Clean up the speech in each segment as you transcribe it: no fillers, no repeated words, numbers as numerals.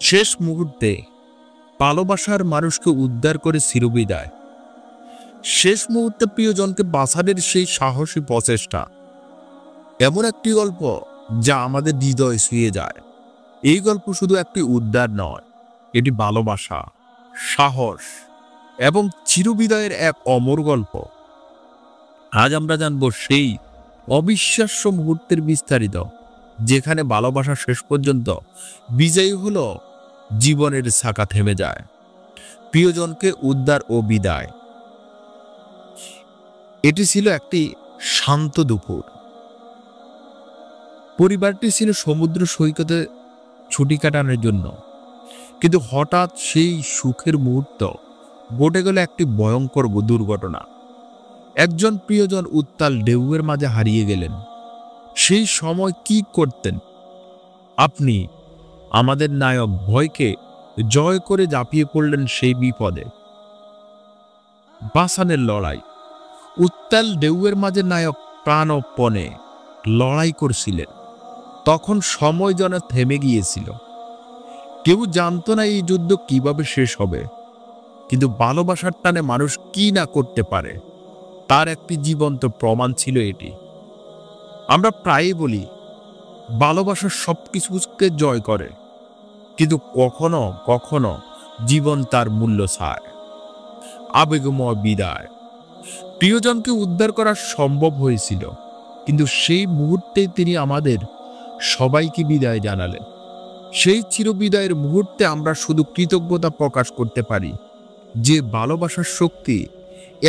শেষ মুহূর্তে ভালোবাসার মানুষকে উদ্ধার করে চিরবিদায়। শেষ মুহূর্তে প্রিয়জনকে বাঁচানোর সেই সাহসী প্রচেষ্টা এমন একটি গল্প যা আমাদের হৃদয় ছুঁয়ে যায়। এই গল্প শুধু একটি উদ্ধার নয়, এটি ভালোবাসা, সাহস এবং চিরবিদায়ের এক অমর গল্প। আজ আমরা জানব সেই অবিশ্বাস্য মুহূর্তের বিস্তারিত, যেখানে ভালোবাসা শেষ পর্যন্ত বিজয়ী হলো, জীবনের চাকা থেমে যায়, প্রিয়জনকে উদ্ধার ও বিদায়। এটি ছিল একটি শান্ত দুপুর। পরিবারটি ছিল সমুদ্র সৈকতে ছুটি কাটানোর জন্য, কিন্তু হঠাৎ সেই সুখের মুহূর্ত ঘটে গেল একটি ভয়ঙ্কর দুর্ঘটনা। একজন প্রিয়জন উত্তাল ঢেউয়ের মাঝে হারিয়ে গেলেন। সেই সময় কি করতেন আপনি? আমাদের নায়ক ভয়কে জয় করে ঝাঁপিয়ে পড়লেন সেই বিপদে। বাঁচানোর লড়াই। উত্তাল ঢেউয়ের মাঝে নায়ক প্রাণপণে লড়াই করছিলেন। তখন সময় যেন থেমে গিয়েছিল। কেউ জানতো না এই যুদ্ধ কিভাবে শেষ হবে, কিন্তু ভালোবাসার টানে মানুষ কি না করতে পারে তার একটি জীবন্ত প্রমাণ ছিল এটি। আমরা প্রায়ই বলি ভালোবাসা সবকিছুকে জয় করে, কিন্তু কখনো কখনো জীবন তার মূল্য ছায়। আবেগময় বিদায়। প্রিয়জনকে উদ্ধার করা সম্ভব হয়েছিল, কিন্তু সেই মুহূর্তেই তিনি আমাদের সবাইকে বিদায় জানালেন। সেই চিরবিদায়ের মুহূর্তে আমরা শুধু কৃতজ্ঞতা প্রকাশ করতে পারি যে ভালোবাসার শক্তি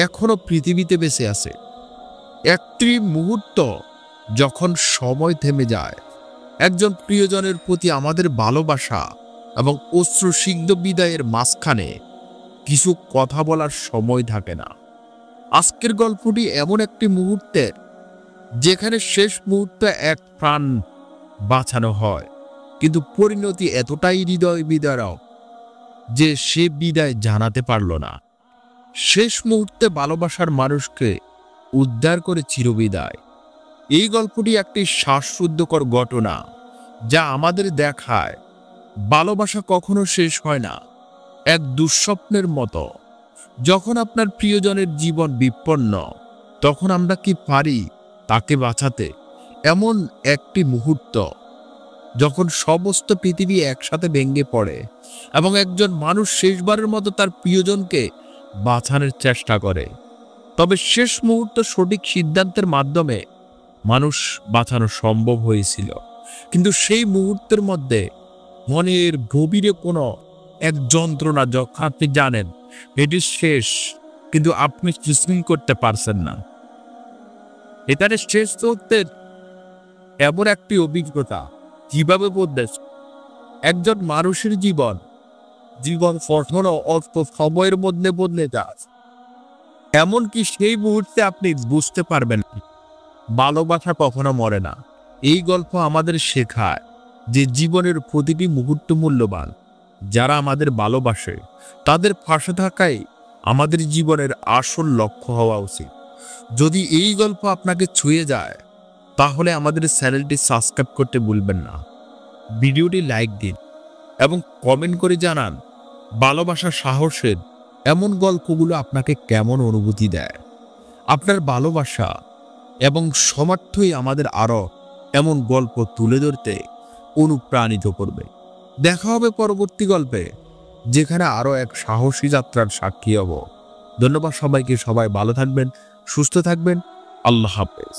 এখনো পৃথিবীতে বেঁচে আছে। একটি মুহূর্ত যখন সময় থেমে যায়, একজন প্রিয়জনের প্রতি আমাদের ভালোবাসা এবং অশ্রুসিক্ত বিদায়ের মাঝখানে কিছু কথা বলার সময় থাকে না। আজকের গল্পটি এমন একটি মুহূর্তের, যেখানে শেষ মুহূর্তে এক প্রাণ বাঁচানো হয়, কিন্তু পরিণতি এতটাই হৃদয় বিদারক যে সে বিদায় জানাতে পারল না। শেষ মুহূর্তে ভালোবাসার মানুষকে উদ্ধার করে চিরবিদায়। এই গল্পটি একটি শ্বাসরুদ্ধকর ঘটনা, যা আমাদের দেখায় ভালোবাসা কখনো শেষ হয় না। এক দুঃস্বপ্নের মতো। যখন আপনার প্রিয়জনের জীবন বিপন্ন, তখন আমরা কি পারি তাকে বাঁচাতে? এমন একটি মুহূর্ত যখন সমস্ত পৃথিবী একসাথে ভেঙে পড়ে এবং একজন মানুষ শেষবারের মতো তার প্রিয়জনকে বাঁচানোর চেষ্টা করে। তবে শেষ মুহূর্ত সঠিক সিদ্ধান্তের মাধ্যমে মানুষ বাঁচানো সম্ভব হয়েছিল, কিন্তু সেই মুহূর্তের মধ্যে মনের গভীরে কোনো এক যন্ত্রণা, যখন আপনি জানেন এটি শেষ, কিন্তু আপনি কিছুই করতে পারছেন না। এখানে শেষ মুহূর্তের এমন একটি অভিজ্ঞতা কিভাবে বদলে একজন মানুষের জীবন কখনো অল্প সময়ের মধ্যে বদলে যায়। এমনকি সেই মুহূর্তে আপনি বুঝতে পারবেন ভালোবাসা কখনো মরে না। এই গল্প আমাদের শেখায় যে জীবনের প্রতিটি মুহূর্ত মূল্যবান। যারা আমাদের ভালোবাসে তাদের পাশে থাকাই আমাদের জীবনের আসল লক্ষ্য হওয়া উচিত। যদি এই গল্প আপনাকে ছুঁয়ে যায়, তাহলে আমাদের চ্যানেলটি সাবস্ক্রাইব করতে ভুলবেন না। ভিডিওটি লাইক দিন এবং কমেন্ট করে জানান ভালোবাসা সাহসের এমন গল্পগুলো আপনাকে কেমন অনুভূতি দেয়। আপনার ভালোবাসা এবং সমর্থই আমাদের আরও এমন গল্প তুলে ধরতে অনুপ্রাণিত করবে। দেখা হবে পরবর্তী গল্পে, যেখানে আরও এক সাহসী যাত্রার সাক্ষী হব। ধন্যবাদ সবাইকে। সবাই ভালো থাকবেন, সুস্থ থাকবেন। আল্লাহ হাফেজ।